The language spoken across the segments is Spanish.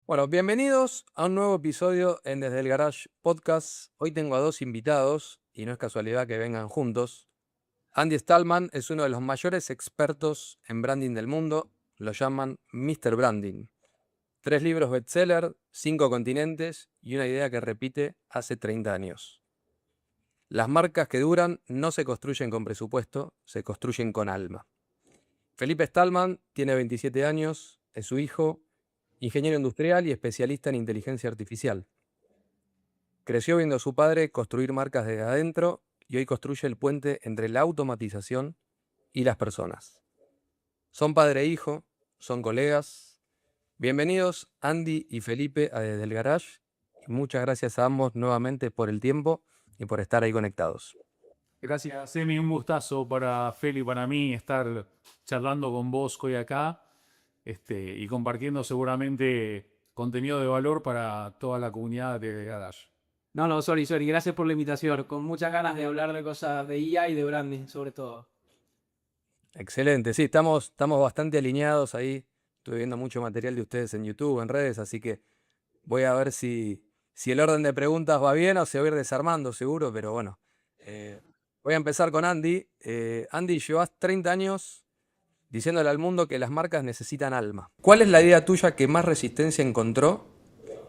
Bueno, bienvenidos a un nuevo episodio en Desde el Garage Podcast. Hoy tengo a dos invitados y no es casualidad que vengan juntos. Andy Stallman es uno de los mayores expertos en branding del mundo. Lo llaman Mr. Branding. 3 libros bestseller, 5 continentes y una idea que repite hace 30 años. Las marcas que duran no se construyen con presupuesto, se construyen con alma. Felipe Stallman tiene 27 años, es su hijo, ingeniero industrial y especialista en inteligencia artificial. Creció viendo a su padre construir marcas desde adentro y hoy construye el puente entre la automatización y las personas. Son padre e hijo, son colegas. Bienvenidos Andy y Felipe a Desde el Garage. Y muchas gracias a ambos nuevamente por el tiempo y por estar ahí conectados. Gracias, Emi. Un gustazo para Feli y para mí estar charlando con vos hoy acá y compartiendo seguramente contenido de valor para toda la comunidad de Garage. No, sorry. Gracias por la invitación. Con muchas ganas de hablar de cosas de IA y de branding, sobre todo. Excelente, sí, estamos bastante alineados ahí. Estuve viendo mucho material de ustedes en YouTube, en redes, así que voy a ver si el orden de preguntas va bien o se va a ir desarmando, seguro, pero bueno. Voy a empezar con Andy. Andy, llevas 30 años diciéndole al mundo que las marcas necesitan alma. ¿Cuál es la idea tuya que más resistencia encontró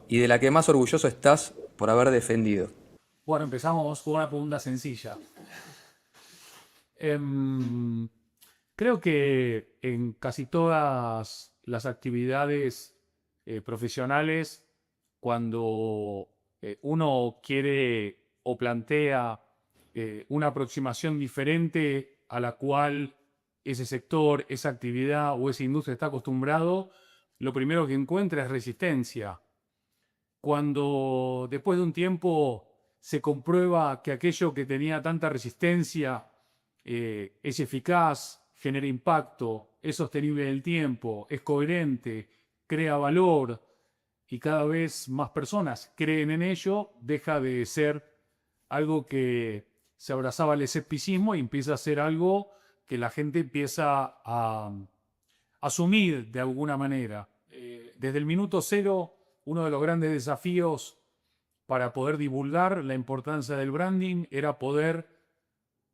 y de la que más orgulloso estás por haber defendido? Bueno, empezamos con una pregunta sencilla. Em, Creo que en casi todas las actividades profesionales, cuando uno quiere o plantea una aproximación diferente a la cual ese sector, esa actividad o esa industria está acostumbrado, lo primero que encuentra es resistencia. Cuando después de un tiempo se comprueba que aquello que tenía tanta resistencia es eficaz, genera impacto, es sostenible en el tiempo, es coherente, crea valor y cada vez más personas creen en ello, deja de ser algo que se abrazaba al escepticismo y empieza a ser algo que la gente empieza a asumir de alguna manera. Desde el minuto cero, uno de los grandes desafíos para poder divulgar la importancia del branding era poder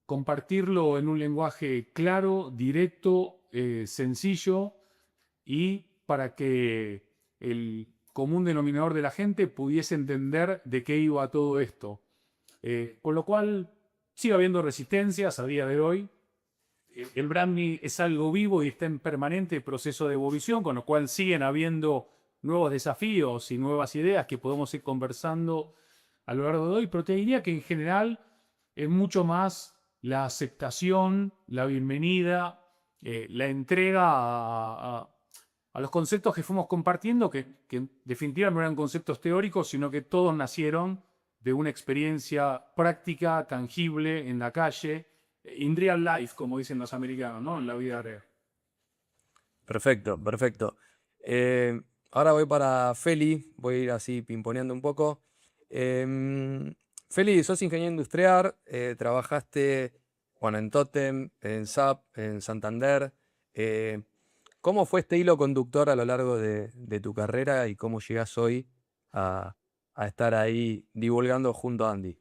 compartirlo en un lenguaje claro, directo, sencillo y para que el común denominador de la gente pudiese entender de qué iba todo esto. Con lo cual sigue habiendo resistencias a día de hoy. El branding es algo vivo y está en permanente proceso de evolución, con lo cual siguen habiendo nuevos desafíos y nuevas ideas que podemos ir conversando a lo largo de hoy, pero te diría que en general es mucho más la aceptación, la bienvenida, la entrega a los conceptos que fuimos compartiendo, que en definitiva no eran conceptos teóricos, sino que todos nacieron de una experiencia práctica, tangible, en la calle, in real life, como dicen los americanos, ¿no? En la vida real. Perfecto, perfecto. Eh, Ahora voy para Feli, voy a ir así pimponeando un poco. Feli, sos ingeniero industrial, trabajaste, bueno, en Totem, en SAP, en Santander. eh, ¿Cómo fue este hilo conductor a lo largo de tu carrera y cómo llegás hoy a, a estar ahí divulgando junto a Andy?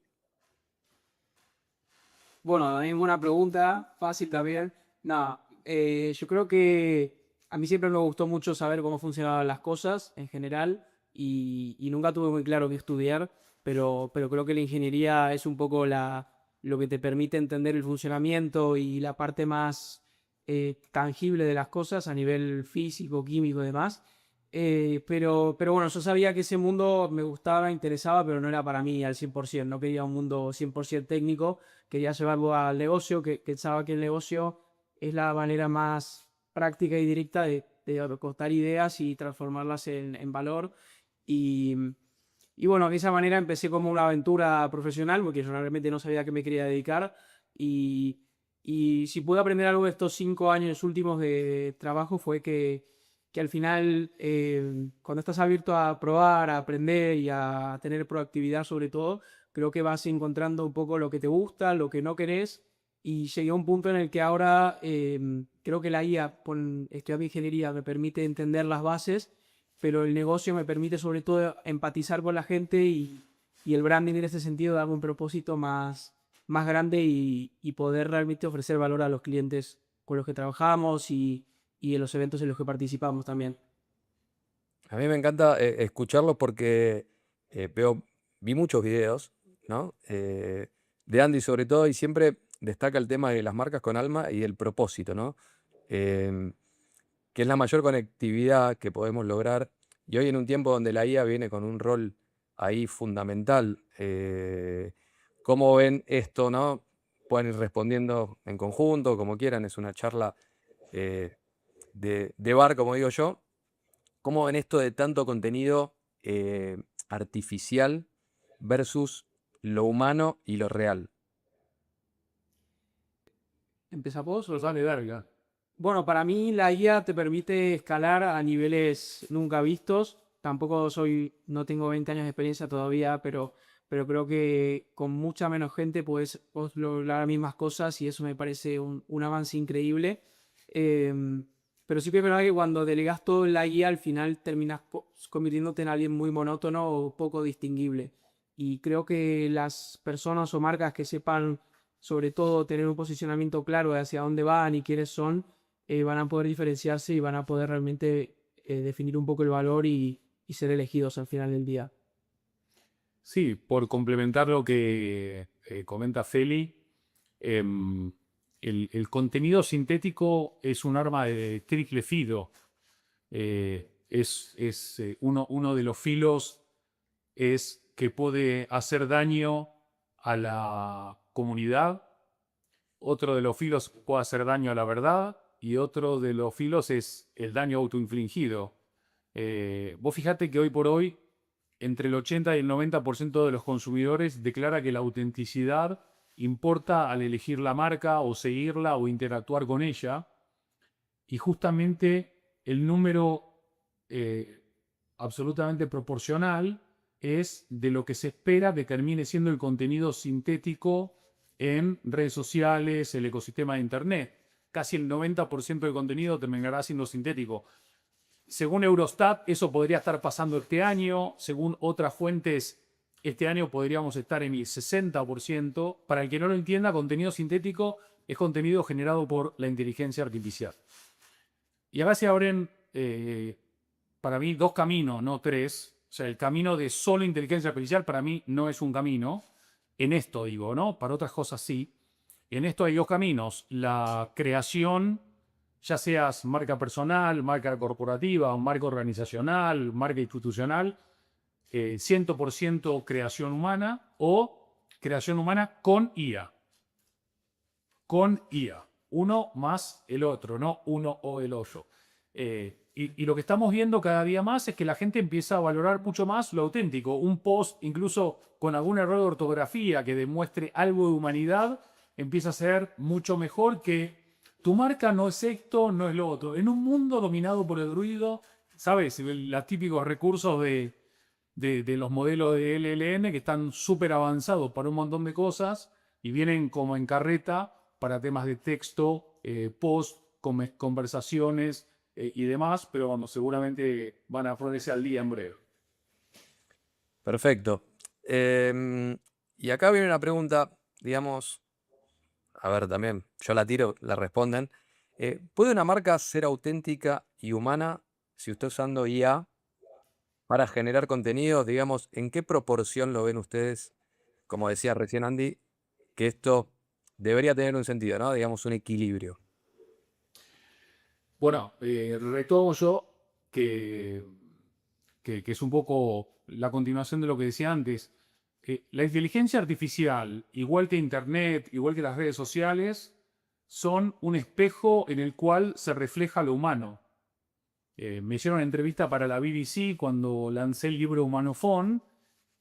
Bueno, a mí una pregunta fácil también. Nada, yo creo que a mí siempre me gustó mucho saber cómo funcionaban las cosas en general y nunca tuve muy claro qué estudiar, pero creo que la ingeniería es un poco lo que te permite entender el funcionamiento y la parte más tangible de las cosas a nivel físico, químico y demás. Pero bueno, yo sabía que ese mundo me gustaba, me interesaba, pero no era para mí al 100%. No quería un mundo 100% técnico, quería llevarlo al negocio, que pensaba que el negocio es la manera más práctica y directa de acotar ideas y transformarlas en valor. Y, y bueno, de esa manera empecé como una aventura profesional, porque yo realmente no sabía a qué me quería dedicar. Y, y si pude aprender algo de estos 5 años últimos de trabajo fue que al final, cuando estás abierto a probar, a aprender y a tener proactividad sobre todo, creo que vas encontrando un poco lo que te gusta, lo que no querés. Y llegué a un punto en el que ahora creo que la IA, estudiando ingeniería, me permite entender las bases pero el negocio me permite sobre todo empatizar con la gente y el branding en este sentido da un propósito más grande y poder realmente ofrecer valor a los clientes con los que trabajamos y en los eventos en los que participamos también. A mí me encanta escucharlo porque vi muchos videos, ¿no? De Andy sobre todo, y siempre destaca el tema de las marcas con alma y el propósito, ¿no? Em, que es la mayor conectividad que podemos lograr. Y hoy en un tiempo donde la IA viene con un rol ahí fundamental, ¿cómo ven esto, no? Pueden ir respondiendo en conjunto, como quieran, es una charla eh, de bar, como digo yo. ¿Cómo ven esto de tanto contenido artificial versus lo humano y lo real? ¿Empezás vos? Eso sale larga. Bueno, para mí la guía te permite escalar a niveles nunca vistos. Tampoco no tengo 20 años de experiencia todavía, pero creo que con mucha menos gente puedes lograr las mismas cosas y eso me parece un avance increíble. Em, pero sí que es verdad que cuando delegas todo en la guía, al final terminas convirtiéndote en alguien muy monótono o poco distinguible. Y creo que las personas o marcas que sepan, sobre todo, tener un posicionamiento claro de hacia dónde van y quiénes son, van a poder diferenciarse y van a poder realmente definir un poco el valor y ser elegidos al final del día. Sí, por complementar lo que comenta Feli, em, el contenido sintético es un arma de triple filo. Uno de los filos es que puede hacer daño a la comunidad, otro de los filos puede hacer daño a la verdad y otro de los filos es el daño autoinfligido. Vos fijate que hoy por hoy entre el 80 y el 90% de los consumidores declara que la autenticidad importa al elegir la marca o seguirla o interactuar con ella. Y justamente el número absolutamente proporcional es de lo que se espera que termine siendo el contenido sintético en redes sociales, el ecosistema de Internet. Casi el 90% del contenido terminará siendo sintético. Según Eurostat, eso podría estar pasando este año. Según otras fuentes, este año podríamos estar en el 60%. Para el que no lo entienda, contenido sintético es contenido generado por la inteligencia artificial. Y acá se abren, para mí, dos caminos, no tres. O sea, el camino de solo inteligencia artificial para mí no es un camino. En esto digo, ¿no? Para otras cosas sí. En esto hay dos caminos. La creación, ya seas marca personal, marca corporativa, marca organizacional, marca institucional, 100% creación humana o creación humana con IA. Con IA. Uno más el otro, no uno o el otro. Y lo que estamos viendo cada día más es que la gente empieza a valorar mucho más lo auténtico. Un post, incluso con algún error de ortografía que demuestre algo de humanidad, empieza a ser mucho mejor que tu marca no es esto, no es lo otro. En un mundo dominado por el ruido, ¿sabes? Los típicos recursos de los modelos de LLM que están súper avanzados para un montón de cosas y vienen como en carreta para temas de texto, post, conversaciones y demás, pero bueno, seguramente van a ponerse al día en breve. Perfecto. Y acá viene una pregunta, digamos, a ver, también, yo la tiro, la responden. ¿Puede una marca ser auténtica y humana si usted usando IA para generar contenidos? Digamos, ¿en qué proporción lo ven ustedes? Como decía recién Andy, que esto debería tener un sentido, ¿no? Digamos, un equilibrio. Bueno, retomo yo que, que es un poco la continuación de lo que decía antes. La inteligencia artificial, igual que Internet, igual que las redes sociales, son un espejo en el cual se refleja lo humano. Me hicieron una entrevista para la BBC cuando lancé el libro Humanofón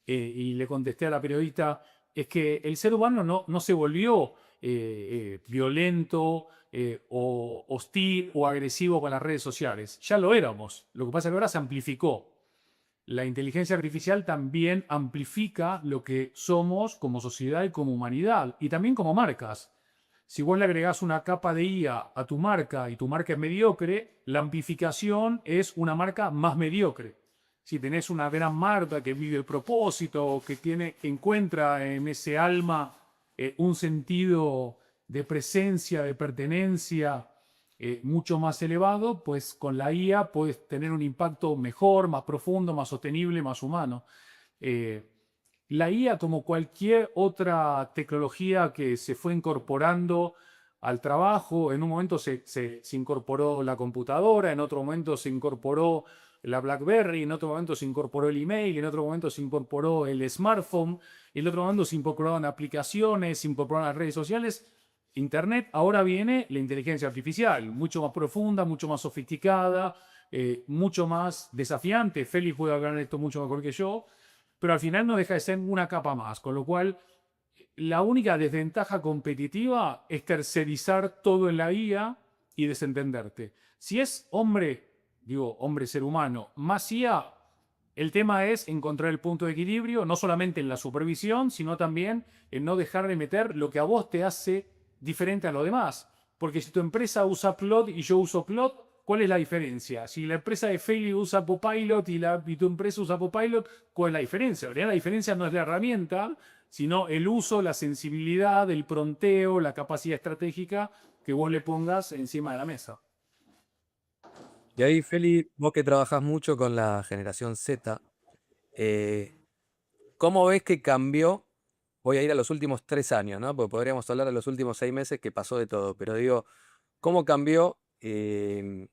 y le contesté a la periodista, es que el ser humano no se volvió violento o hostil o agresivo con las redes sociales. Ya lo éramos. Lo que pasa es que ahora se amplificó. La inteligencia artificial también amplifica lo que somos como sociedad y como humanidad y también como marcas. Si vos le agregás una capa de IA a tu marca y tu marca es mediocre, la amplificación es una marca más mediocre. Si tenés una gran marca que vive el propósito, que encuentra en ese alma un sentido de presencia, de pertenencia mucho más elevado, pues con la IA puedes tener un impacto mejor, más profundo, más sostenible, más humano. Eh, la IA, como cualquier otra tecnología que se fue incorporando al trabajo, en un momento se incorporó la computadora, en otro momento se incorporó la BlackBerry, en otro momento se incorporó el email, en otro momento se incorporó el smartphone, en otro momento se incorporaron aplicaciones, se incorporaron las redes sociales, Internet. Ahora viene la inteligencia artificial, mucho más profunda, mucho más sofisticada, mucho más desafiante. Félix puede hablar de esto mucho mejor que yo, pero al final no deja de ser una capa más, con lo cual la única desventaja competitiva es tercerizar todo en la IA y desentenderte. Si es hombre, digo hombre ser humano, más IA, el tema es encontrar el punto de equilibrio, no solamente en la supervisión, sino también en no dejar de meter lo que a vos te hace diferente a lo demás. Porque si tu empresa usa Plot y yo uso Plot, ¿cuál es la diferencia? Si la empresa de Feli usa Copilot y tu empresa usa Copilot, ¿cuál es la diferencia? En realidad la diferencia no es la herramienta, sino el uso, la sensibilidad, el pronteo, la capacidad estratégica que vos le pongas encima de la mesa. Y ahí, Feli, vos que trabajás mucho con la generación Z, eh, ¿cómo ves que cambió? Voy a ir a los últimos 3 años, ¿no? Porque podríamos hablar de los últimos 6 meses que pasó de todo, pero digo, ¿cómo cambió el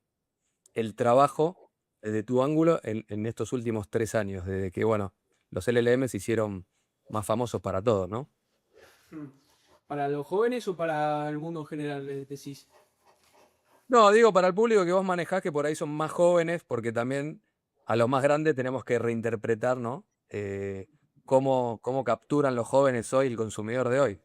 trabajo desde tu ángulo en estos últimos 3 años? Desde que, bueno, los LLM se hicieron más famosos para todos, ¿no? ¿Para los jóvenes o para el mundo en general, decís? No, digo, para el público que vos manejás, que por ahí son más jóvenes, porque también a los más grandes tenemos que reinterpretar, ¿no? Cómo capturan los jóvenes hoy el consumidor de hoy.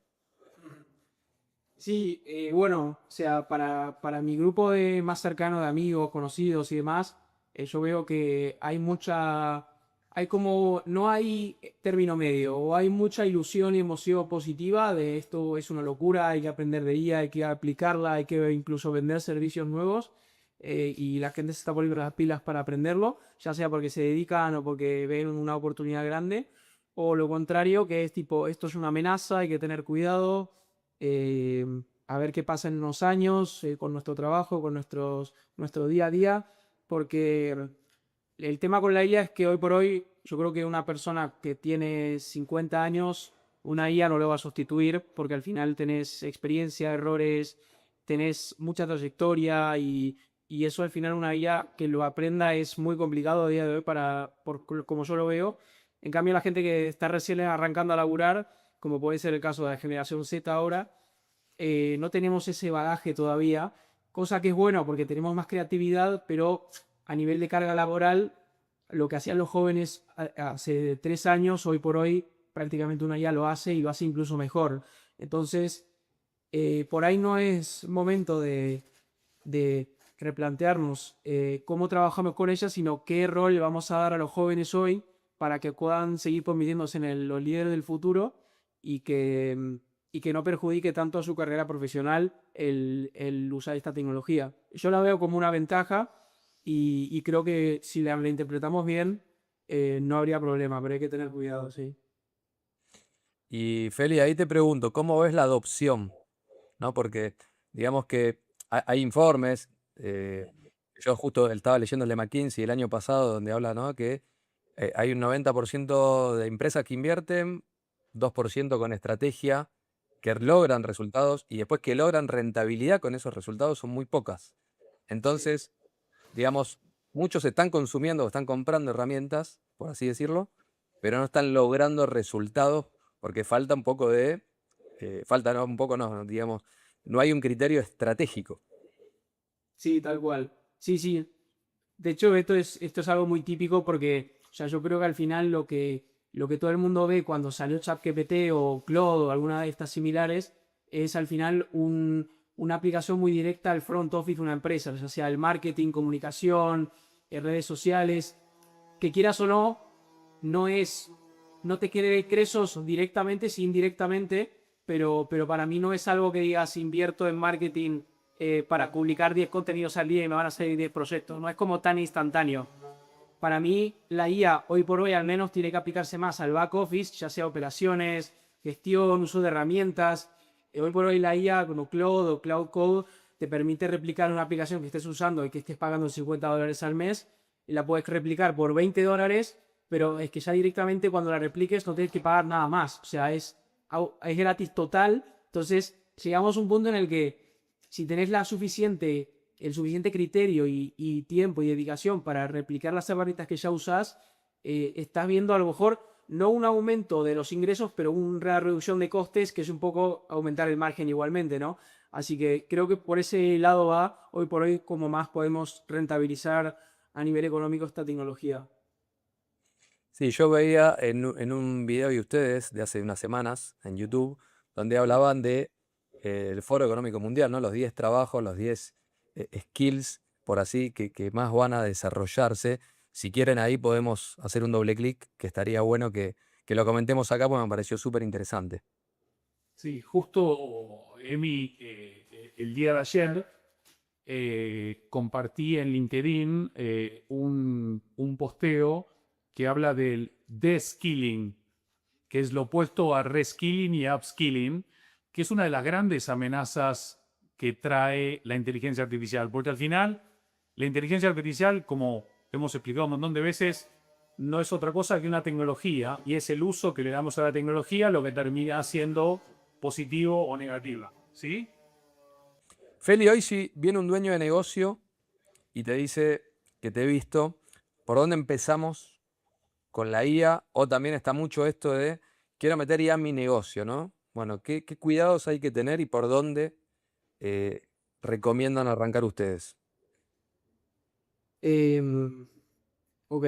Sí, bueno, o sea, para mi grupo de más cercano de amigos, conocidos y demás, yo veo que hay como, no hay término medio, o hay mucha ilusión y emoción positiva de esto es una locura, hay que aprender de ella, hay que aplicarla, hay que incluso vender servicios nuevos, y la gente se está poniendo las pilas para aprenderlo, ya sea porque se dedican o porque ven una oportunidad grande, o lo contrario, que es tipo, esto es una amenaza, hay que tener cuidado, eh, a ver qué pasa en unos años con nuestro trabajo, con nuestro día a día, porque el tema con la IA es que hoy por hoy yo creo que una persona que tiene 50 años, una IA no lo va a sustituir porque al final tenés experiencia, errores, tenés mucha trayectoria y eso al final una IA que lo aprenda es muy complicado a día de hoy como yo lo veo. En cambio la gente que está recién arrancando a laburar, como puede ser el caso de la generación Z ahora, no tenemos ese bagaje todavía, cosa que es bueno porque tenemos más creatividad, pero a nivel de carga laboral, lo que hacían los jóvenes hace 3 años, hoy por hoy prácticamente una ya lo hace y lo hace incluso mejor. Entonces, por ahí no es momento de replantearnos cómo trabajamos con ellas, sino qué rol le vamos a dar a los jóvenes hoy para que puedan seguir convirtiéndose en los líderes del futuro y que no perjudique tanto a su carrera profesional el usar esta tecnología. Yo la veo como una ventaja y creo que si la interpretamos bien, no habría problema, pero hay que tener cuidado, sí. Y Feli, ahí te pregunto, ¿cómo ves la adopción? ¿No? Porque digamos que hay informes, yo justo estaba leyendo el de McKinsey el año pasado, donde habla, ¿no? Que hay un 90% de empresas que invierten, 2% con estrategia, que logran resultados y después que logran rentabilidad con esos resultados son muy pocas. Sí. Entonces, digamos, muchos están consumiendo o están comprando herramientas, por así decirlo, pero no están logrando resultados porque falta un poco falta no, un poco no, digamos, no hay un criterio estratégico. Sí, tal cual. Sí, sí. De hecho, esto es algo muy típico porque, o sea, yo creo que al final lo que todo el mundo ve cuando salió ChatGPT o Claude o alguna de estas similares es al final una aplicación muy directa al front office de una empresa, ya sea el marketing, comunicación, redes sociales, que quieras o no, no te quiere cresos directamente, sí indirectamente, pero para mí no es algo que digas invierto en marketing para publicar 10 contenidos al día y me van a salir 10 proyectos. No es como tan instantáneo. Para mí, la IA hoy por hoy al menos tiene que aplicarse más al back office, ya sea operaciones, gestión, uso de herramientas. Hoy por hoy la IA como Cloud o Cloud Code te permite replicar una aplicación que estés usando y que estés pagando $50 al mes y la puedes replicar por $20, pero es que ya directamente cuando la repliques no tienes que pagar nada más. O sea, es gratis total. Entonces, llegamos a un punto en el que si tenés el suficiente criterio y tiempo y dedicación para replicar las herramientas que ya usás, estás viendo a lo mejor no un aumento de los ingresos, pero una reducción de costes, que es un poco aumentar el margen igualmente, ¿no? Así que creo que por ese lado va hoy por hoy como más podemos rentabilizar a nivel económico esta tecnología. Sí, yo veía en un video de ustedes de hace unas semanas en YouTube, donde hablaban de el Foro Económico Mundial, ¿no? Los 10 trabajos, los 10 skills, por así, que más van a desarrollarse. Si quieren ahí podemos hacer un doble clic, que estaría bueno que lo comentemos acá, porque me pareció súper interesante. Sí, justo, Emi, el día de ayer compartí en LinkedIn un posteo que habla del de-skilling, que es lo opuesto a reskilling y upskilling, que es una de las grandes amenazas que trae la inteligencia artificial. Porque al final, la inteligencia artificial, como hemos explicado un montón de veces, no es otra cosa que una tecnología, y es el uso que le damos a la tecnología lo que termina siendo positivo o negativa. ¿Sí? Feli, hoy si viene un dueño de negocio y te dice que te he visto, ¿por dónde empezamos con la IA? O también está mucho esto de quiero meter IA en mi negocio, ¿no? Bueno, ¿qué cuidados hay que tener y por dónde eh, recomiendan arrancar ustedes? Em, ok.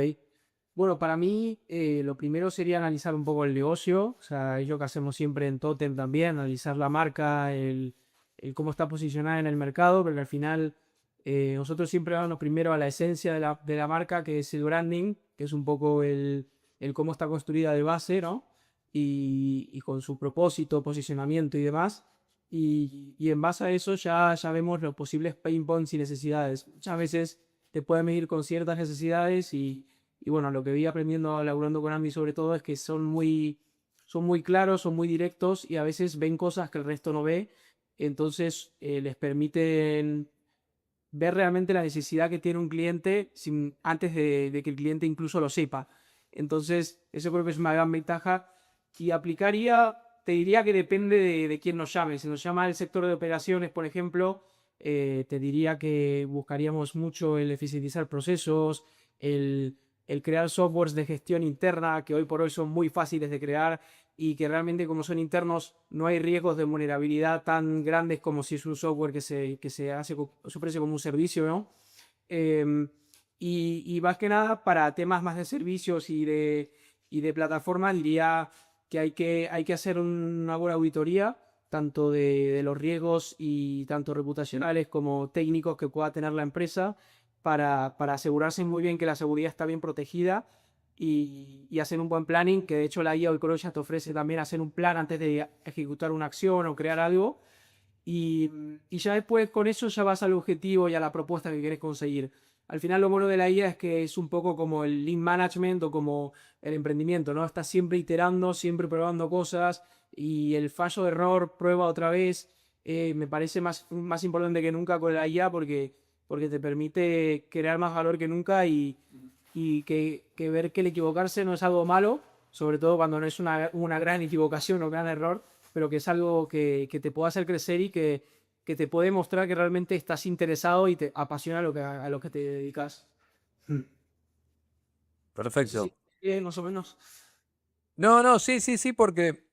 Bueno, para mí lo primero sería analizar un poco el negocio, o sea, es lo que hacemos siempre en Totem también, analizar la marca, el cómo está posicionada en el mercado, porque al final nosotros siempre vamos primero a la esencia de la marca, que es el branding, que es un poco el cómo está construida de base, ¿no? Y con su propósito, posicionamiento y demás. Y en base a eso ya vemos los posibles pain points y necesidades. Muchas veces te puede medir con ciertas necesidades y bueno, lo que vi aprendiendo laburando con Andy sobre todo es que son muy claros, son muy directos y a veces ven cosas que el resto no ve. Entonces les permiten ver realmente la necesidad que tiene un cliente antes de que el cliente incluso lo sepa. Entonces, eso creo que es una gran ventaja. Y aplicaría, te diría que depende de quién nos llame. Si nos llama el sector de operaciones, por ejemplo, te diría que buscaríamos mucho el eficientizar procesos, el crear softwares de gestión interna, que hoy por hoy son muy fáciles de crear y que realmente como son internos no hay riesgos de vulnerabilidad tan grandes como si es un software que se ofrece como un servicio, ¿no? Em, y más que nada para temas más de servicios y de plataforma diría que hay que hacer una buena auditoría tanto de los riesgos y tanto reputacionales como técnicos que pueda tener la empresa para asegurarse muy bien que la seguridad está bien protegida y hacer un buen planning, que de hecho la IA hoy por hoy ya te ofrece también hacer un plan antes de ejecutar una acción o crear algo. Y ya después con eso ya vas al objetivo y a la propuesta que quieres conseguir. Al final lo bueno de la IA es que es un poco como el lean management o como el emprendimiento, ¿no? Estás siempre iterando, siempre probando cosas y el fallo de error, prueba otra vez, me parece más importante que nunca con la IA porque te permite crear más valor que nunca y que ver que el equivocarse no es algo malo, sobre todo cuando no es una gran equivocación o gran error, pero que es algo que te puede hacer crecer y que te puede mostrar que realmente estás interesado y te apasiona a lo que te dedicas. No sé Perfecto. si bien, más o menos. No, no, sí, sí, sí, porque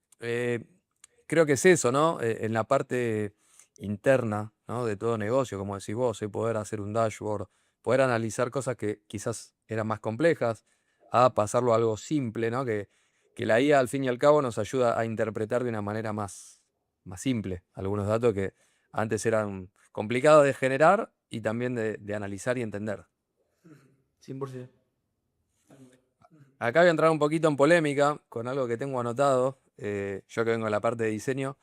creo que es eso, ¿no? En la parte interna, ¿no? De todo negocio, como decís vos, poder hacer un dashboard, poder analizar cosas que quizás eran más complejas, a pasarlo a algo simple, ¿no? Que la IA al fin y al cabo nos ayuda a interpretar de una manera más simple algunos datos que antes eran complicados de generar y también de analizar y entender. 100%. Acá voy a entrar un poquito en polémica con algo que tengo anotado, yo que vengo de la parte de diseño.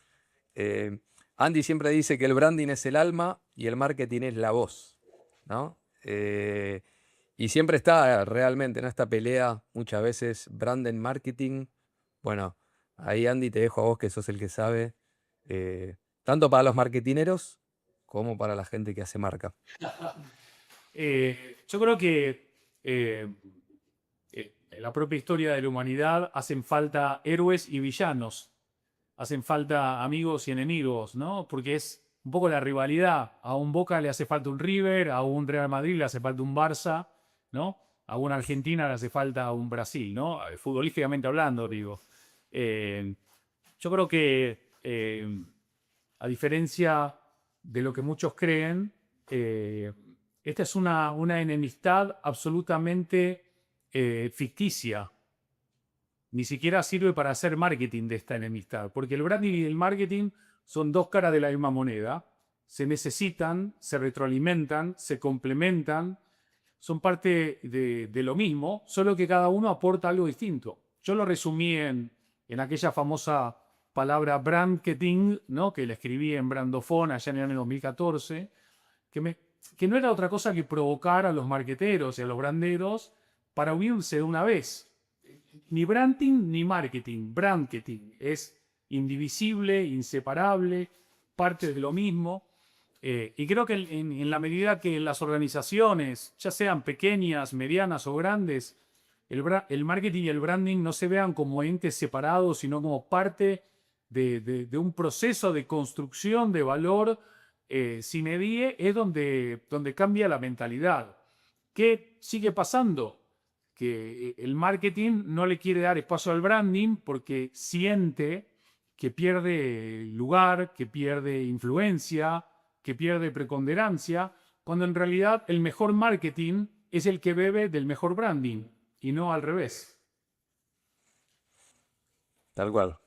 Andy siempre dice que el branding es el alma y el marketing es la voz, ¿no? Y siempre está realmente en esta pelea, muchas veces, branding, marketing. Bueno, ahí Andy te dejo a vos que sos el que sabe, eh, tanto para los marketineros como para la gente que hace marca. Yo creo que en la propia historia de la humanidad hacen falta héroes y villanos, hacen falta amigos y enemigos, ¿no? Porque es un poco la rivalidad. A un Boca le hace falta un River, a un Real Madrid le hace falta un Barça, ¿no? A una Argentina le hace falta un Brasil, ¿no? Futbolísticamente hablando, digo. Eh, yo creo que, a diferencia de lo que muchos creen, esta es una enemistad absolutamente ficticia. Ni siquiera sirve para hacer marketing de esta enemistad, porque el branding y el marketing son dos caras de la misma moneda. Se necesitan, se retroalimentan, se complementan, son parte de lo mismo, solo que cada uno aporta algo distinto. Yo lo resumí en aquella famosa palabra brandketing, ¿no? Que le escribí en Brandofone allá en el año 2014, que no era otra cosa que provocar a los marqueteros y a los branderos para unirse de una vez. Ni branding ni marketing, brandketing. Es indivisible, inseparable, parte de lo mismo. Y creo que en la medida que las organizaciones, ya sean pequeñas, medianas o grandes, el marketing y el branding no se vean como entes separados, sino como parte de un proceso de construcción de valor sine die, es donde cambia la mentalidad. ¿Qué sigue pasando? Que el marketing no le quiere dar espacio al branding porque siente que pierde lugar, que pierde influencia, que pierde preponderancia, cuando en realidad el mejor marketing es el que bebe del mejor branding y no al revés. Tal cual.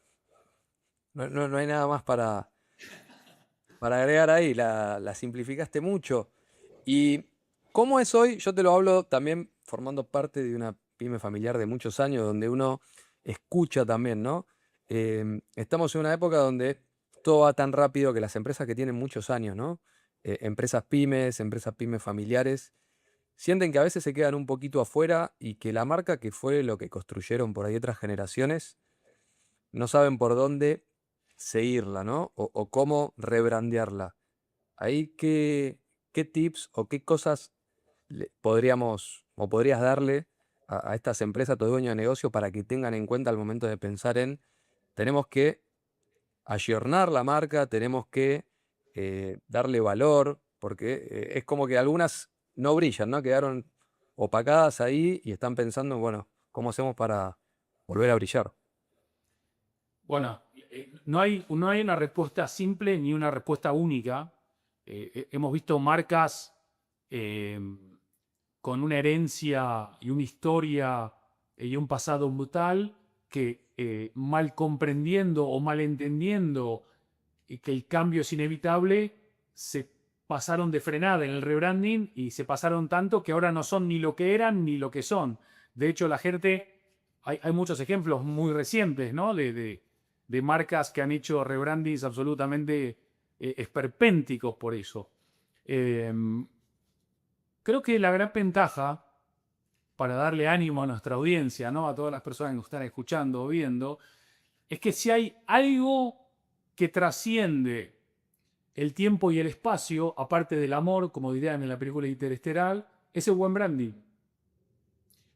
No hay nada más para agregar ahí, la simplificaste mucho. ¿Y cómo es hoy? Yo te lo hablo también formando parte de una pyme familiar de muchos años, donde uno escucha también, ¿no? Estamos en una época donde todo va tan rápido que las empresas que tienen muchos años, ¿no? Empresas pymes familiares, sienten que a veces se quedan un poquito afuera y que la marca que fue lo que construyeron por ahí otras generaciones, no saben por dónde seguirla, ¿no? O cómo rebrandearla. Ahí, ¿qué tips o qué cosas podríamos o podrías darle a estas empresas, a tu dueño de negocio, para que tengan en cuenta al momento de pensar en, tenemos que ayornar la marca, tenemos que darle valor, porque es como que algunas no brillan, ¿no? Quedaron opacadas ahí y están pensando, bueno, ¿cómo hacemos para volver a brillar? Bueno, no hay una respuesta simple ni una respuesta única. Hemos visto marcas eh, con una herencia y una historia y un pasado brutal que mal comprendiendo o mal entendiendo que el cambio es inevitable, se pasaron de frenada en el rebranding y se pasaron tanto que ahora no son ni lo que eran ni lo que son. De hecho, la gente, hay muchos ejemplos muy recientes, ¿no? De marcas que han hecho rebrandings absolutamente esperpénticos por eso. Eh, Creo que la gran ventaja, para darle ánimo a nuestra audiencia, ¿no? A todas las personas que nos están escuchando o viendo, es que si hay algo que trasciende el tiempo y el espacio, aparte del amor, como dirían en la película Interestelar, es el buen branding.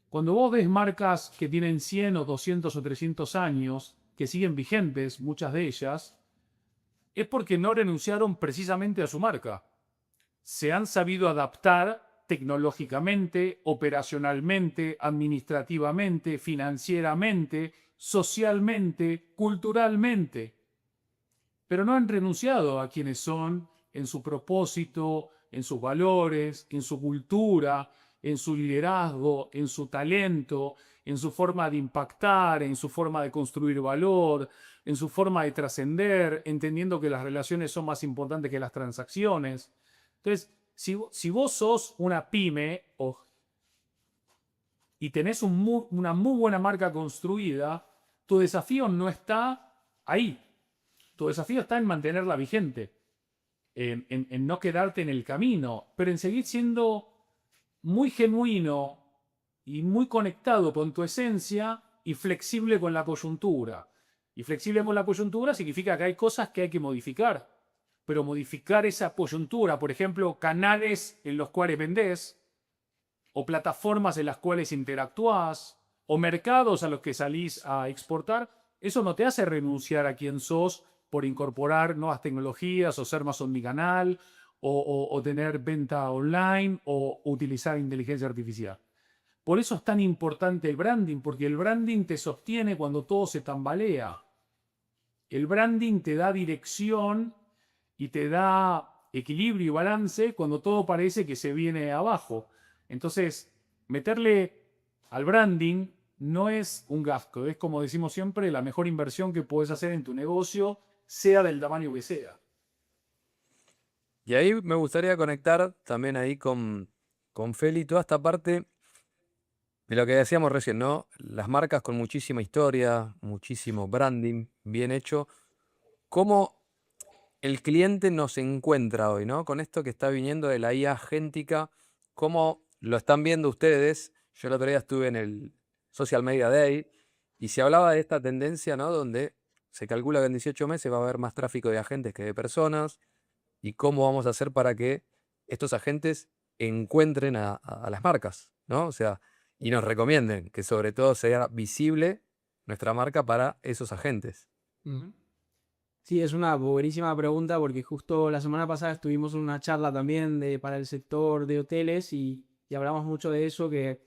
Cuando vos ves marcas que tienen 100 o 200 o 300 años, que siguen vigentes, muchas de ellas, es porque no renunciaron precisamente a su marca. Se han sabido adaptar tecnológicamente, operacionalmente, administrativamente, financieramente, socialmente, culturalmente, pero no han renunciado a quienes son en su propósito, en sus valores, en su cultura, en su liderazgo, en su talento, en su forma de impactar, en su forma de construir valor, en su forma de trascender, entendiendo que las relaciones son más importantes que las transacciones. Entonces, si vos sos una pyme y tenés una muy buena marca construida, tu desafío no está ahí. Tu desafío está en mantenerla vigente, en no quedarte en el camino, pero en seguir siendo muy genuino y muy conectado con tu esencia y flexible con la coyuntura. Y flexible con la coyuntura significa que hay cosas que hay que modificar, pero modificar esa coyuntura, por ejemplo, canales en los cuales vendés, o plataformas en las cuales interactúas, o mercados a los que salís a exportar, eso no te hace renunciar a quien sos por incorporar nuevas tecnologías o ser más omnicanal o tener venta online o utilizar inteligencia artificial. Por eso es tan importante el branding, porque el branding te sostiene cuando todo se tambalea. El branding te da dirección y te da equilibrio y balance cuando todo parece que se viene abajo. Entonces, meterle al branding no es un gasto, es como decimos siempre, la mejor inversión que puedes hacer en tu negocio, sea del tamaño que sea. Y ahí me gustaría conectar también ahí con Feli toda esta parte de lo que decíamos recién, ¿no? Las marcas con muchísima historia, muchísimo branding bien hecho. ¿Cómo el cliente nos encuentra hoy, ¿no? Con esto que está viniendo de la IA agéntica, ¿cómo lo están viendo ustedes? Yo el otro día estuve en el Social Media Day y se hablaba de esta tendencia, ¿no? Donde se calcula que en 18 meses va a haber más tráfico de agentes que de personas y cómo vamos a hacer para que estos agentes encuentren a las marcas, ¿no? O sea, y nos recomienden que sobre todo sea visible nuestra marca para esos agentes. Mm. Sí, es una buenísima pregunta porque justo la semana pasada estuvimos en una charla también para el sector de hoteles y hablamos mucho de eso, que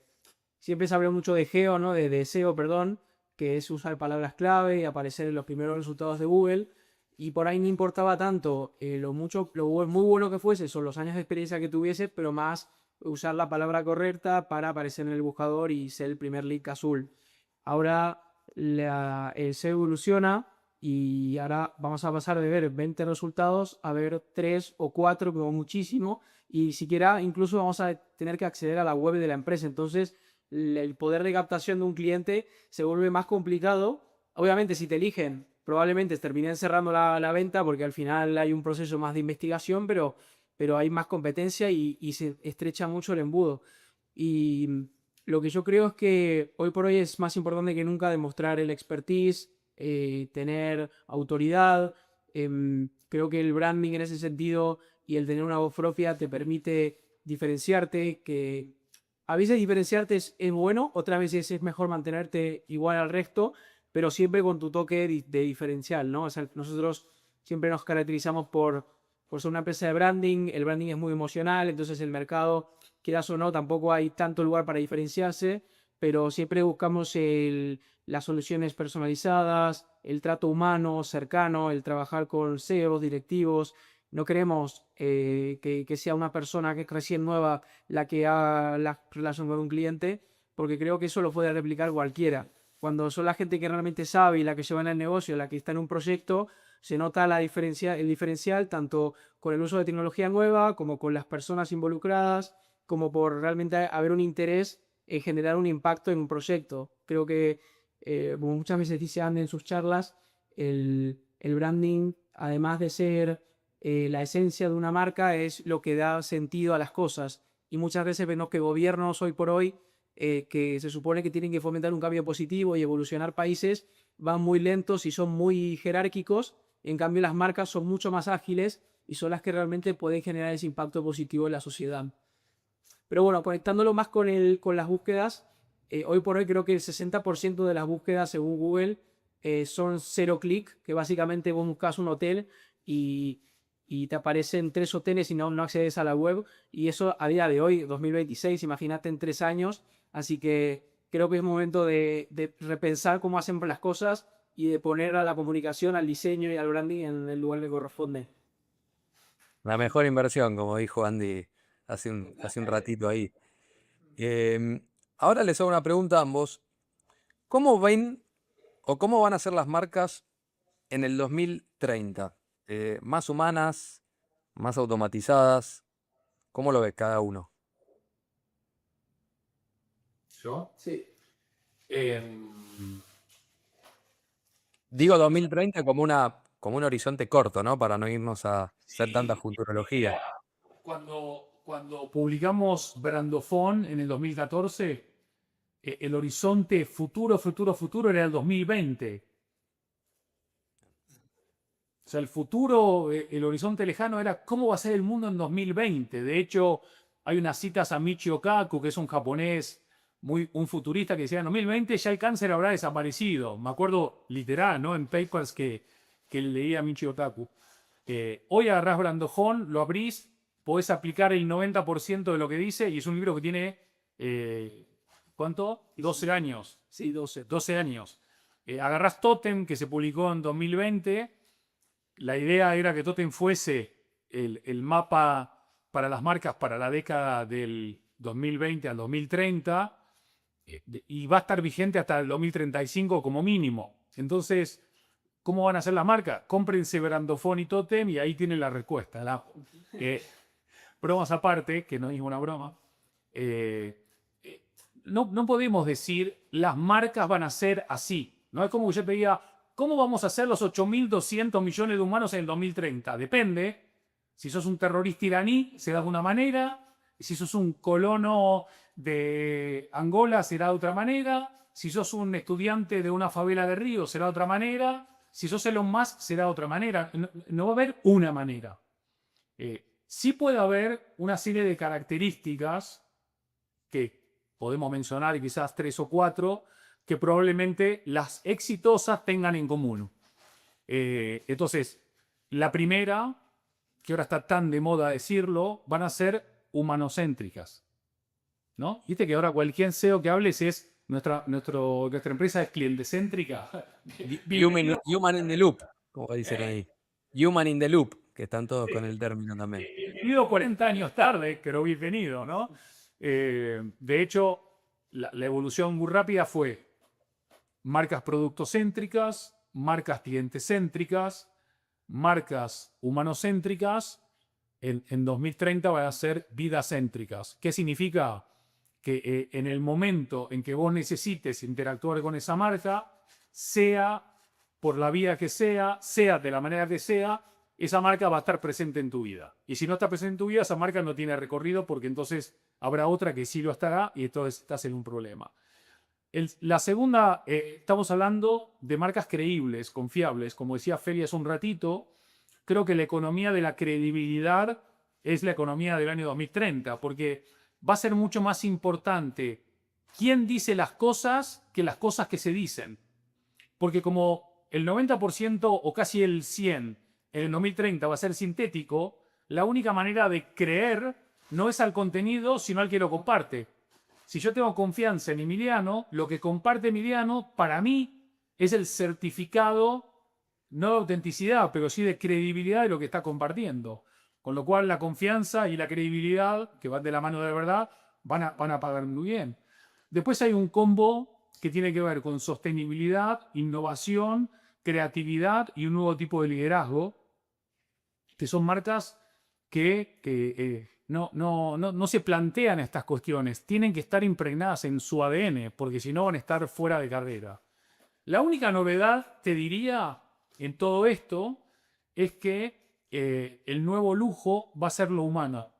siempre se habla mucho de SEO, ¿no? De SEO, perdón, que es usar palabras clave y aparecer en los primeros resultados de Google. Y por ahí no importaba tanto muy bueno que fuese, son los años de experiencia que tuviese, pero más usar la palabra correcta para aparecer en el buscador y ser el primer link azul. Ahora el SEO evoluciona y ahora vamos a pasar de ver 20 resultados a ver 3 o 4 como muchísimo, y siquiera incluso vamos a tener que acceder a la web de la empresa. Entonces el poder de captación de un cliente se vuelve más complicado. Obviamente si te eligen probablemente terminen cerrando la venta porque al final hay un proceso más de investigación, pero hay más competencia y se estrecha mucho el embudo. Y lo que yo creo es que hoy por hoy es más importante que nunca demostrar el expertise, tener autoridad. Creo que el branding en ese sentido y el tener una voz propia te permite diferenciarte, que a veces diferenciarte es bueno, otras veces es mejor mantenerte igual al resto, pero siempre con tu toque de diferencial, ¿no? O sea, nosotros siempre nos caracterizamos por ser una empresa de branding, el branding es muy emocional, entonces el mercado, quieras o no, tampoco hay tanto lugar para diferenciarse, pero siempre buscamos las soluciones personalizadas, el trato humano, cercano, el trabajar con CEOs, directivos. No queremos que sea una persona que es recién nueva la que haga la relación con un cliente, porque creo que eso lo puede replicar cualquiera. Cuando son la gente que realmente sabe y la que lleva en el negocio, la que está en un proyecto, se nota el diferencial tanto con el uso de tecnología nueva, como con las personas involucradas, como por realmente haber un interés en generar un impacto en un proyecto. Creo que, como muchas veces dice Andy en sus charlas, el branding, además de ser la esencia de una marca, es lo que da sentido a las cosas. Y muchas veces vemos que gobiernos hoy por hoy, que se supone que tienen que fomentar un cambio positivo y evolucionar países, van muy lentos y son muy jerárquicos. En cambio, las marcas son mucho más ágiles y son las que realmente pueden generar ese impacto positivo en la sociedad. Pero bueno, conectándolo más con las búsquedas, hoy por hoy creo que el 60% de las búsquedas según Google son cero clic, que básicamente vos buscas un hotel y, y te aparecen 3 hoteles y no accedes a la web. Y eso a día de hoy, 2026, imagínate en 3 años. Así que creo que es momento de repensar cómo hacen las cosas y de poner a la comunicación, al diseño y al branding en el lugar que corresponde. La mejor inversión, como dijo Andy hace un ratito ahí. Em, Ahora les hago una pregunta a ambos. ¿Cómo ven o cómo van a ser las marcas en el 2030? ¿Más humanas, más automatizadas? ¿Cómo lo ve cada uno? ¿Yo? Sí. Em, Digo 2030 como una como un horizonte corto, ¿no? Para no irnos a hacer tanta futurología. Cuando publicamos Brandofone en el 2014, el horizonte futuro era el 2020. O sea, el futuro, el horizonte lejano era cómo va a ser el mundo en 2020. De hecho, hay unas citas a Michio Kaku, que es un japonés, un futurista, que decía, en 2020 ya el cáncer habrá desaparecido. Me acuerdo literal, ¿no? En papers que leía Michio Kaku. Hoy agarrás Brandofone, lo abrís, podés aplicar el 90% de lo que dice y es un libro que tiene, ¿cuánto? 12 años. Sí, 12. 12 años. Agarrás Totem, que se publicó en 2020. La idea era que Totem fuese el mapa para las marcas para la década del 2020 al 2030 y va a estar vigente hasta el 2035 como mínimo. Entonces, ¿cómo van a ser las marcas? Cómprense Brandofone y Totem y ahí tienen la respuesta. Bromas aparte, que no es una broma, no podemos decir las marcas van a ser así. No es como que yo te diga, ¿cómo vamos a hacer los 8.200 millones de humanos en el 2030? Depende. Si sos un terrorista iraní, será de una manera. Si sos un colono de Angola, será de otra manera. Si sos un estudiante de una favela de Río, será de otra manera. Si sos Elon Musk, será de otra manera. No va a haber una manera. Sí puede haber una serie de características que podemos mencionar, y quizás 3 o 4, que probablemente las exitosas tengan en común. Entonces, la primera, que ahora está tan de moda decirlo, van a ser humanocéntricas, ¿no? Viste que ahora cualquier SEO que hables es nuestra empresa es clientecéntrica. Human in the loop, como dicen ahí. Human in the loop, que están todos con el término también. Bienvenido 40 años tarde, pero bienvenido, ¿no? De hecho, la evolución muy rápida fue marcas productocéntricas, marcas clientecéntricas, marcas humanocéntricas. En 2030 van a ser vidacéntricas. ¿Qué significa? Que en el momento en que vos necesites interactuar con esa marca, sea por la vía que sea de la manera que sea, esa marca va a estar presente en tu vida. Y si no está presente en tu vida, esa marca no tiene recorrido porque entonces habrá otra que sí lo estará y entonces estás en un problema. La segunda, estamos hablando de marcas creíbles, confiables. Como decía Feli hace un ratito, creo que la economía de la credibilidad es la economía del año 2030, porque va a ser mucho más importante quién dice las cosas que las cosas que se dicen. Porque como el 90% o casi el 100% en el 2030 va a ser sintético, la única manera de creer no es al contenido, sino al que lo comparte. Si yo tengo confianza en Emiliano, lo que comparte Emiliano, para mí, es el certificado, no de autenticidad, pero sí de credibilidad de lo que está compartiendo. Con lo cual, la confianza y la credibilidad, que van de la mano de verdad, van a pagar muy bien. Después hay un combo que tiene que ver con sostenibilidad, innovación, creatividad y un nuevo tipo de liderazgo, que son marcas que no se plantean estas cuestiones, tienen que estar impregnadas en su ADN, porque si no van a estar fuera de carrera. La única novedad, te diría, en todo esto, es que el nuevo lujo va a ser lo humano.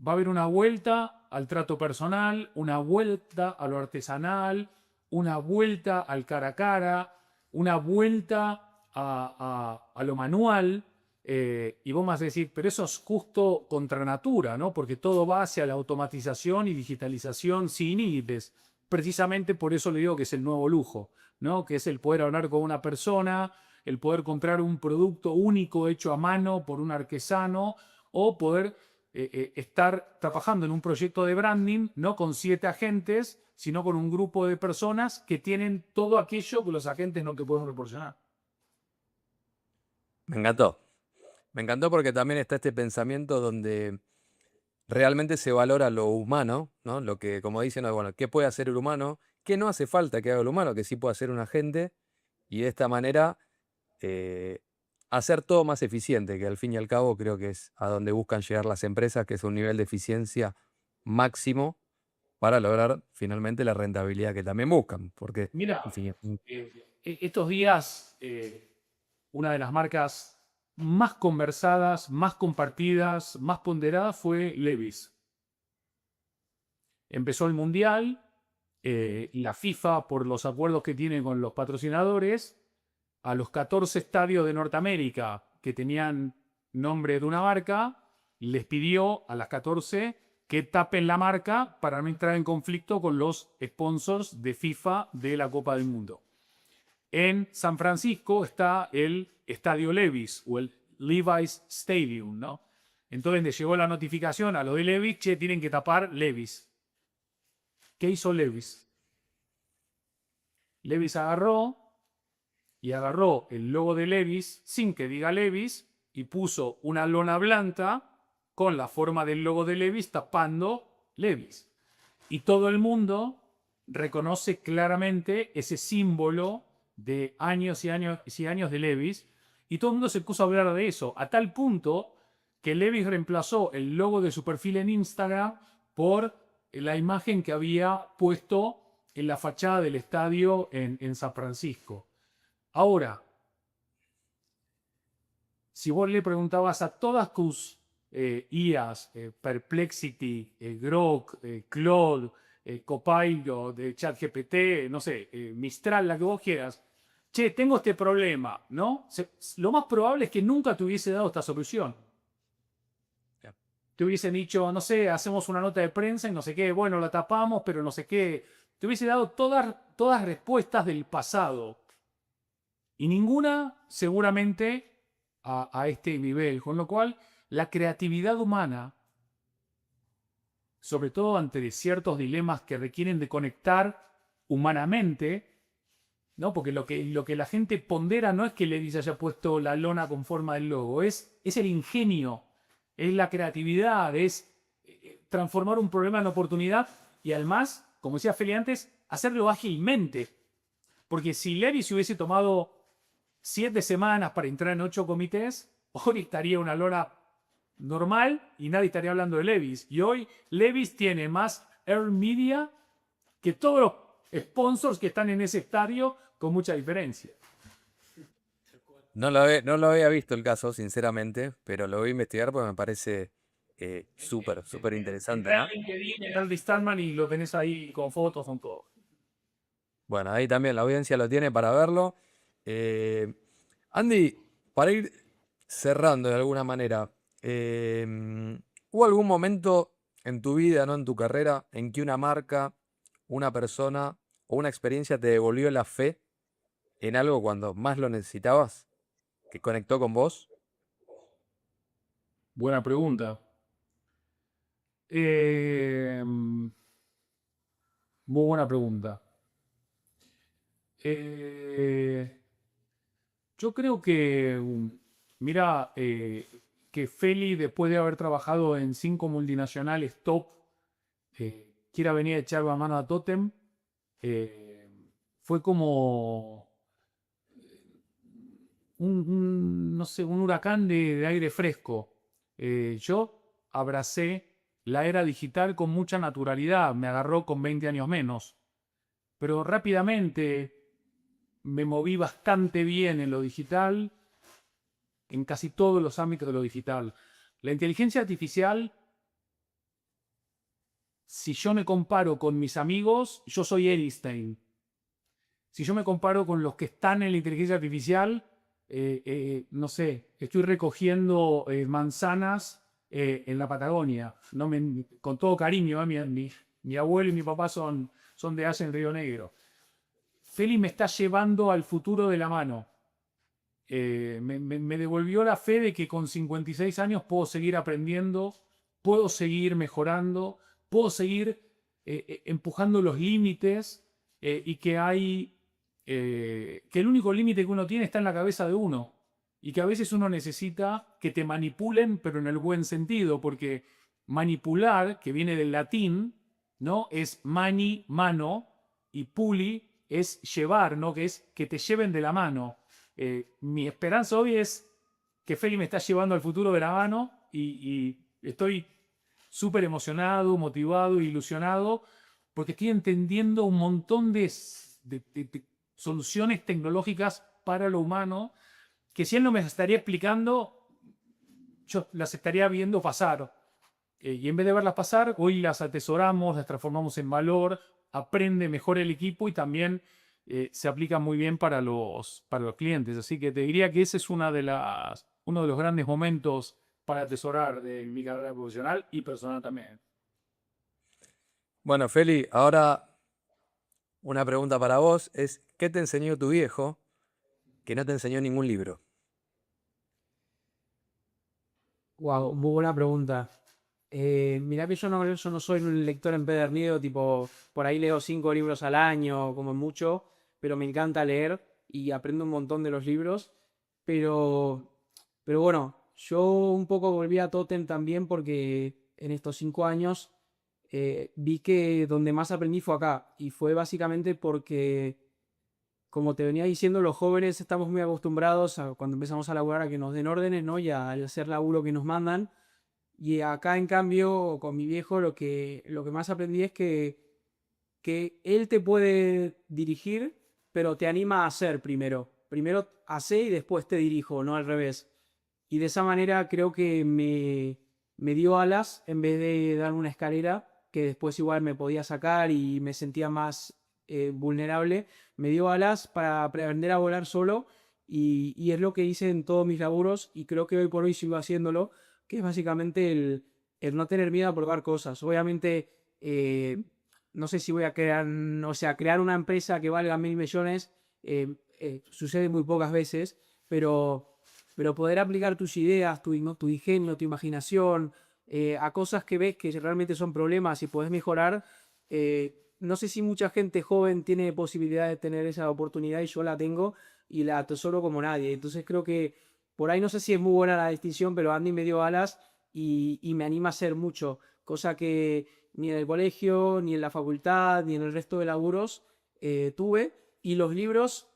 Va a haber una vuelta al trato personal, una vuelta a lo artesanal, una vuelta al cara a cara, una vuelta a lo manual. Y vos me vas a decir, pero eso es justo contra natura, ¿no? Porque todo va hacia la automatización y digitalización sin límites. Precisamente por eso le digo que es el nuevo lujo, ¿no? Que es el poder hablar con una persona, el poder comprar un producto único hecho a mano por un artesano o poder estar trabajando en un proyecto de branding, no con 7 agentes, sino con un grupo de personas que tienen todo aquello que los agentes no te pueden proporcionar. Me encantó. Me encantó porque también está este pensamiento donde realmente se valora lo humano, ¿no? Lo que, como dicen, bueno, ¿qué puede hacer el humano? ¿Qué no hace falta que haga el humano? Que sí puede hacer un agente. Y de esta manera hacer todo más eficiente, que al fin y al cabo creo que es a donde buscan llegar las empresas, que es un nivel de eficiencia máximo para lograr finalmente la rentabilidad que también buscan. Porque, Mira, en fin, estos días una de las marcas más conversadas, más compartidas, más ponderadas fue Levi's. Empezó el Mundial, la FIFA, por los acuerdos que tiene con los patrocinadores, a los 14 estadios de Norteamérica que tenían nombre de una marca, les pidió a las 14 que tapen la marca para no entrar en conflicto con los sponsors de FIFA de la Copa del Mundo. En San Francisco está el Estadio Levi's o el Levi's Stadium, ¿no? Entonces les llegó la notificación a los de Levi's, che, tienen que tapar Levi's. ¿Qué hizo Levi's? Levi's agarró el logo de Levi's sin que diga Levi's y puso una lona blanca con la forma del logo de Levi's tapando Levi's. Y todo el mundo reconoce claramente ese símbolo de años y años y años de Levi's, y todo el mundo se puso a hablar de eso, a tal punto que Levi's reemplazó el logo de su perfil en Instagram por la imagen que había puesto en la fachada del estadio en San Francisco. Ahora, si vos le preguntabas a todas tus IAs, Perplexity, Grok, Claude, Copilot, ChatGPT, no sé, Mistral, la que vos quieras, che, tengo este problema, ¿no? Lo más probable es que nunca te hubiese dado esta solución. Te hubiesen dicho, no sé, hacemos una nota de prensa y no sé qué, bueno, la tapamos, pero no sé qué. Te hubiese dado todas respuestas del pasado. Y ninguna seguramente a este nivel. Con lo cual, la creatividad humana, sobre todo ante ciertos dilemas que requieren de conectar humanamente, ¿no? Porque lo que la gente pondera no es que Levi's haya puesto la lona con forma del logo, es el ingenio, es la creatividad, es transformar un problema en oportunidad y además, como decía Feli antes, hacerlo ágilmente. Porque si Levi's se hubiese tomado 7 semanas para entrar en 8 comités, hoy estaría una lona normal y nadie estaría hablando de Levi's. Y hoy Levi's tiene más earned media que todos los sponsors que están en ese estadio, con mucha diferencia. No lo había visto el caso, sinceramente, pero lo voy a investigar porque me parece súper interesante, ¿no? Andy Stallman y lo tenés ahí con fotos, con todo. Bueno, ahí también la audiencia lo tiene para verlo. Andy, para ir cerrando de alguna manera, ¿hubo algún momento en tu vida, no en tu carrera, en que una marca, una persona o una experiencia te devolvió la fe en algo cuando más lo necesitabas? ¿Que conectó con vos? Buena pregunta. Muy buena pregunta. Yo creo que, mira, que Feli, después de haber trabajado en 5 multinacionales top, quiera venir a echar la mano a Totem, fue como no sé, un huracán de aire fresco. Yo abracé la era digital con mucha naturalidad, me agarró con 20 años menos, pero rápidamente me moví bastante bien en lo digital, en casi todos los ámbitos de lo digital. La inteligencia artificial, si yo me comparo con mis amigos, yo soy Einstein. Si yo me comparo con los que están en la inteligencia artificial, no sé, estoy recogiendo manzanas en la Patagonia. No con todo cariño, mi abuelo y mi papá son de allá en Río Negro. Feli me está llevando al futuro de la mano. Me devolvió la fe de que con 56 años puedo seguir aprendiendo, puedo seguir mejorando, puedo seguir empujando los límites y que el único límite que uno tiene está en la cabeza de uno y que a veces uno necesita que te manipulen, pero en el buen sentido, porque manipular, que viene del latín, ¿no? Es mani, mano, y puli es llevar, ¿no? Que es que te lleven de la mano. Mi esperanza hoy es que Feli me está llevando al futuro de la mano y estoy súper emocionado, motivado, ilusionado, porque estoy entendiendo un montón de soluciones tecnológicas para lo humano que si él no me las estaría explicando, yo las estaría viendo pasar. Y en vez de verlas pasar, hoy las atesoramos, las transformamos en valor, aprende mejor el equipo y también se aplica muy bien para los clientes. Así que te diría que ese es uno de los grandes momentos para atesorar de mi carrera profesional y personal también. Bueno, Feli, ahora una pregunta para vos es, ¿qué te enseñó tu viejo que no te enseñó ningún libro? Wow, muy buena pregunta. Mirá que yo no soy un lector empedernido, tipo, por ahí leo 5 libros al año, como mucho, pero me encanta leer y aprendo un montón de los libros. Pero, pero bueno, yo un poco volví a Totem también porque en estos 5 años vi que donde más aprendí fue acá. Y fue básicamente porque, como te venía diciendo, los jóvenes estamos muy acostumbrados a cuando empezamos a laburar a que nos den órdenes, ¿no? Y a hacer laburo que nos mandan. Y acá, en cambio, con mi viejo, lo que más aprendí es que él te puede dirigir, pero te anima a hacer primero. Primero hace y después te dirijo, no al revés. Y de esa manera creo que me dio alas en vez de dar una escalera que después igual me podía sacar y me sentía más vulnerable. Me dio alas para aprender a volar solo y es lo que hice en todos mis laburos y creo que hoy por hoy sigo haciéndolo, que es básicamente el no tener miedo a probar cosas. Obviamente, no sé si voy a crear, o sea, crear una empresa que valga 1.000 millones sucede muy pocas veces, pero poder aplicar tus ideas, tu ingenio, tu imaginación a cosas que ves que realmente son problemas y puedes mejorar. No sé si mucha gente joven tiene posibilidad de tener esa oportunidad y yo la tengo y la atesoro como nadie. Entonces creo que por ahí no sé si es muy buena la distinción, pero Andy me dio alas y me anima a hacer mucho, cosa que ni en el colegio, ni en la facultad, ni en el resto de laburos tuve. Y los libros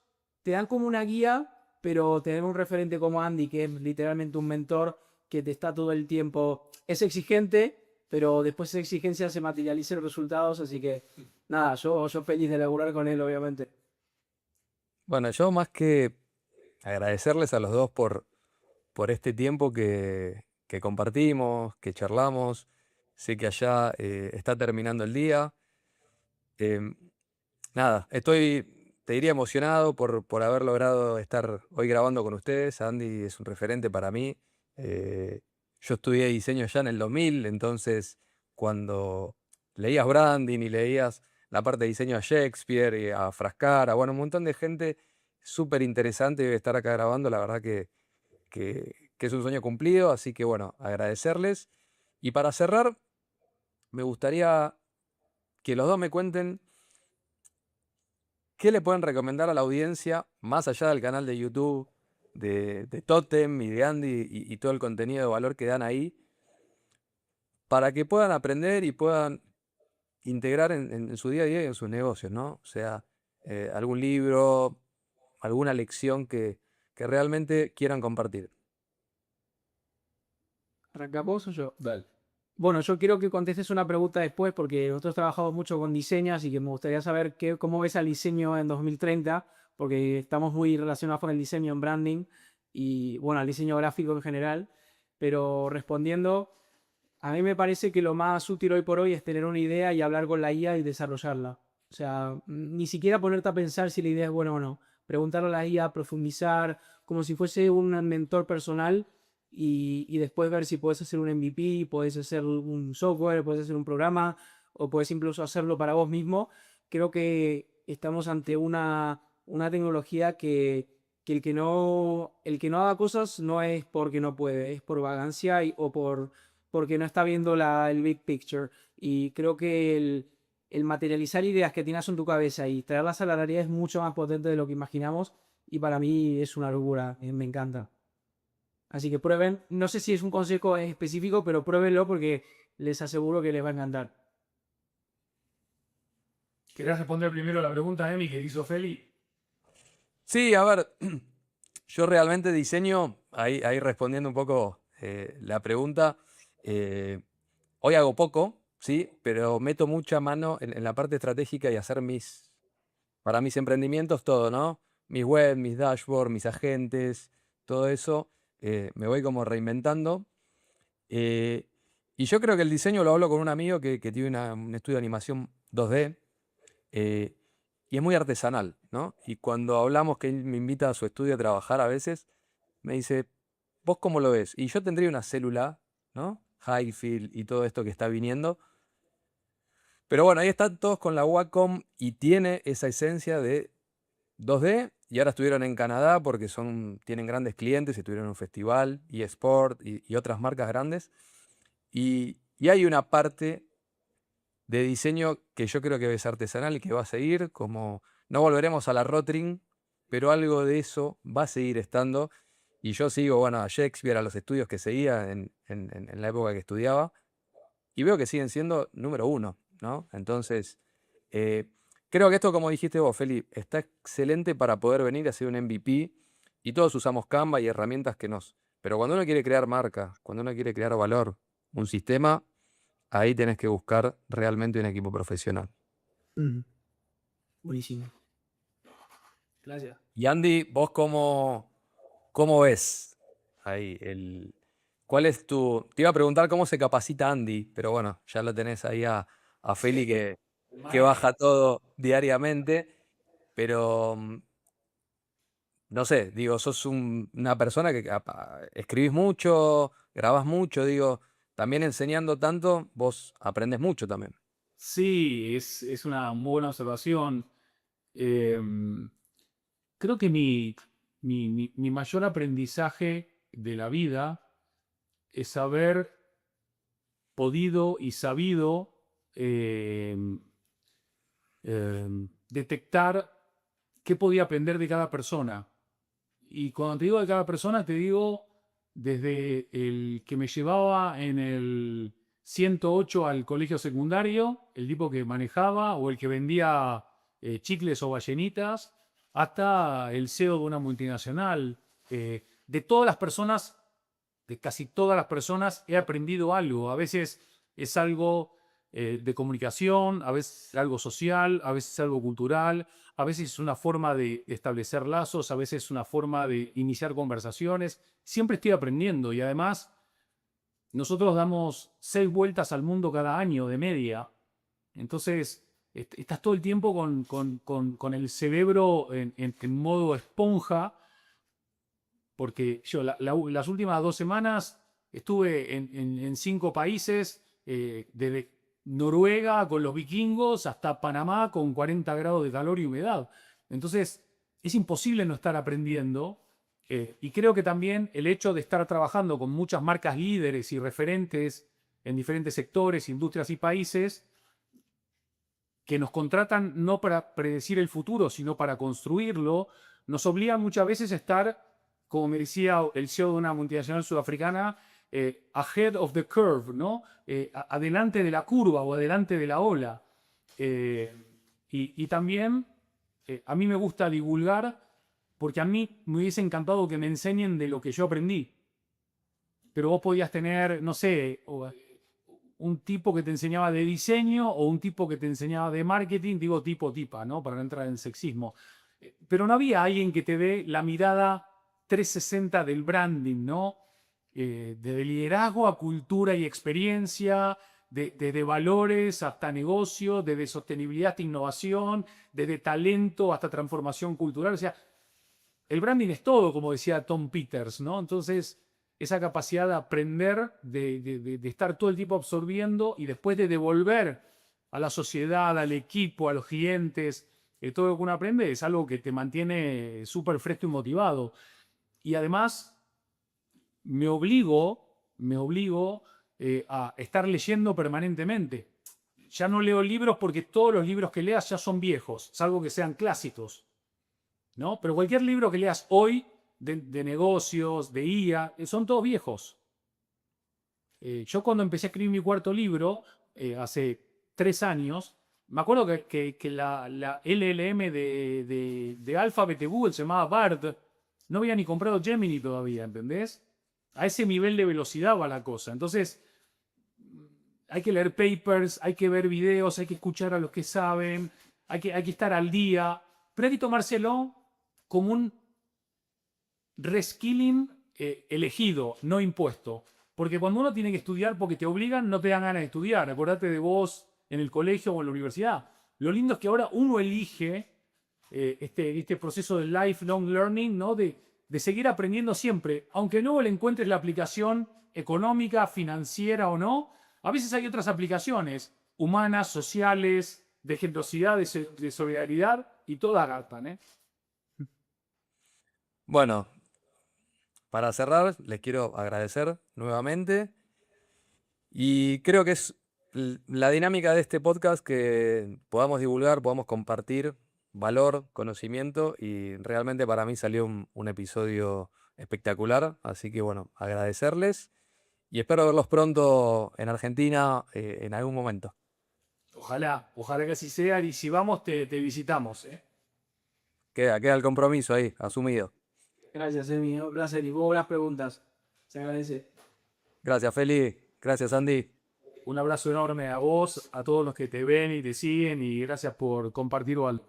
te dan como una guía, pero tener un referente como Andy, que es literalmente un mentor que te está todo el tiempo, es exigente, pero después esa exigencia se materializa en resultados, así que nada, yo feliz de laburar con él, obviamente. Bueno, yo más que agradecerles a los dos por este tiempo que compartimos, que charlamos. Sé que allá está terminando el día. Em, Nada, estoy, te diría emocionado por haber logrado estar hoy grabando con ustedes. Andy es un referente para mí. Yo estudié diseño ya en el 2000, entonces cuando leías branding y leías la parte de diseño a Shakespeare y a Frascara, bueno, un montón de gente súper interesante debe estar acá grabando. La verdad que es un sueño cumplido, así que bueno, agradecerles. Y para cerrar, me gustaría que los dos me cuenten qué le pueden recomendar a la audiencia, más allá del canal de YouTube de Totem y de Andy y todo el contenido de valor que dan ahí, para que puedan aprender y puedan integrar en su día a día y en sus negocios, ¿no? O sea, algún libro, alguna lección que realmente quieran compartir. ¿Arranca vos o yo? Dale. Bueno, yo quiero que contestes una pregunta después porque nosotros trabajamos mucho con diseño, así que me gustaría saber cómo ves al diseño en 2030, porque estamos muy relacionados con el diseño en branding y, bueno, al diseño gráfico en general. Pero respondiendo, a mí me parece que lo más útil hoy por hoy es tener una idea y hablar con la IA y desarrollarla. O sea, ni siquiera ponerte a pensar si la idea es buena o no. Preguntarle a la IA, profundizar, como si fuese un mentor personal y después ver si puedes hacer un MVP, puedes hacer un software, puedes hacer un programa o puedes incluso hacerlo para vos mismo. Creo que estamos ante una tecnología que el que no haga cosas no es porque no puede, es por vagancia o porque no está viendo el big picture. Y creo que el materializar ideas que tienes en tu cabeza y traerlas a la realidad es mucho más potente de lo que imaginamos. Y para mí es una locura, me encanta. Así que prueben, no sé si es un consejo específico, pero pruébenlo porque les aseguro que les va a encantar. ¿Querés responder primero la pregunta, Emi, que hizo Feli? Sí, a ver, yo realmente diseño, ahí respondiendo un poco la pregunta, eh, hoy hago poco, sí, pero meto mucha mano en la parte estratégica y hacer para mis emprendimientos todo, ¿no? Mis web, mis dashboards, mis agentes, todo eso, me voy como reinventando. Eh, y yo creo que el diseño lo hablo con un amigo que tiene un estudio de animación 2D, eh, y es muy artesanal, ¿no? Y cuando hablamos que él me invita a su estudio a trabajar a veces, me dice, ¿vos cómo lo ves? Y yo tendría una célula, ¿no? Highfield y todo esto que está viniendo. Pero bueno, ahí están todos con la Wacom y tiene esa esencia de 2D. Y ahora estuvieron en Canadá porque tienen grandes clientes, estuvieron en un festival, eSport y otras marcas grandes. Y hay una parte de diseño que yo creo que es artesanal y que va a seguir, como no volveremos a la Rotring, pero algo de eso va a seguir estando. Y yo sigo, bueno, a Shakespeare, a los estudios que seguía en la época que estudiaba, y veo que siguen siendo número uno, ¿no? Entonces, eh, creo que esto, como dijiste vos, Feli, está excelente para poder venir a hacer un MVP, y todos usamos Canva y herramientas que nos... Pero cuando uno quiere crear marca, cuando uno quiere crear valor, un sistema, ahí tenés que buscar realmente un equipo profesional. Ujú. Buenísimo. Gracias. Y Andy, ¿vos cómo ves ahí cuál es Te iba a preguntar cómo se capacita Andy, pero bueno, ya lo tenés ahí a Feli que baja todo diariamente, pero no sé, digo, sos una persona que escribís mucho, grabás mucho, digo, también enseñando tanto, vos aprendés mucho también. Sí, es una muy buena observación. Em, Creo que mi mayor aprendizaje de la vida es haber podido y sabido em, detectar qué podía aprender de cada persona. Y cuando te digo de cada persona, te digo desde el que me llevaba en el 108 al colegio secundario, el tipo que manejaba o el que vendía chicles o ballenitas, hasta el CEO de una multinacional. De todas las personas, de casi todas las personas, he aprendido algo. A veces es algo de comunicación, a veces algo social, a veces algo cultural, a veces es una forma de establecer lazos, a veces es una forma de iniciar conversaciones. Siempre estoy aprendiendo y además nosotros damos 6 vueltas al mundo cada año de media. Entonces estás todo el tiempo con el cerebro en modo esponja, porque yo las últimas 2 semanas estuve en 5 países, desde Noruega con los vikingos hasta Panamá con 40 grados de calor y humedad. Entonces, es imposible no estar aprendiendo. Y creo que también el hecho de estar trabajando con muchas marcas líderes y referentes en diferentes sectores, industrias y países, que nos contratan no para predecir el futuro, sino para construirlo, nos obliga muchas veces a estar, como me decía el CEO de una multinacional sudafricana, ahead of the curve, ¿no? Adelante de la curva o adelante de la ola. Y también a mí me gusta divulgar porque a mí me hubiese encantado que me enseñen de lo que yo aprendí. Pero vos podías tener, no sé, un tipo que te enseñaba de diseño o un tipo que te enseñaba de marketing, digo tipo tipa, ¿no? Para no entrar en sexismo. Pero no había alguien que te dé la mirada 360 del branding, ¿no? De liderazgo a cultura y experiencia, de valores hasta negocio, de sostenibilidad hasta innovación, de talento hasta transformación cultural. O sea, el branding es todo, como decía Tom Peters, ¿no? Entonces, esa capacidad de aprender, de estar todo el tiempo absorbiendo y después de devolver a la sociedad, al equipo, a los clientes, todo lo que uno aprende es algo que te mantiene súper fresco y motivado. Y además, me obligo a estar leyendo permanentemente. Ya no leo libros porque todos los libros que leas ya son viejos, salvo que sean clásicos, ¿no? Pero cualquier libro que leas hoy de negocios, de IA, son todos viejos. Yo cuando empecé a escribir mi cuarto libro, hace 3 años, me acuerdo que la LLM de Alphabet de Google se llamaba BARD. No había ni comprado Gemini todavía, ¿entendés? A ese nivel de velocidad va la cosa. Entonces, hay que leer papers, hay que ver videos, hay que escuchar a los que saben, hay que estar al día, pero hay que tomárselo como un reskilling elegido, no impuesto. Porque cuando uno tiene que estudiar porque te obligan, no te dan ganas de estudiar. Acordate de vos en el colegio o en la universidad. Lo lindo es que ahora uno elige este proceso de lifelong learning, ¿no? De seguir aprendiendo siempre. Aunque luego le encuentres la aplicación económica, financiera o no, a veces hay otras aplicaciones humanas, sociales, de generosidad, de solidaridad, y todas gastan, ¿eh? Bueno, para cerrar, les quiero agradecer nuevamente y creo que es la dinámica de este podcast que podamos divulgar, podamos compartir valor, conocimiento y realmente para mí salió un episodio espectacular, así que bueno, agradecerles y espero verlos pronto en Argentina en algún momento. Ojalá que así sea, y si vamos te visitamos, ¿eh? Queda el compromiso ahí, asumido. Gracias, Emi. Un placer. Y buenas preguntas. Se agradece. Gracias, Feli. Gracias, Andy. Un abrazo enorme a vos, a todos los que te ven y te siguen, y gracias por compartir valor.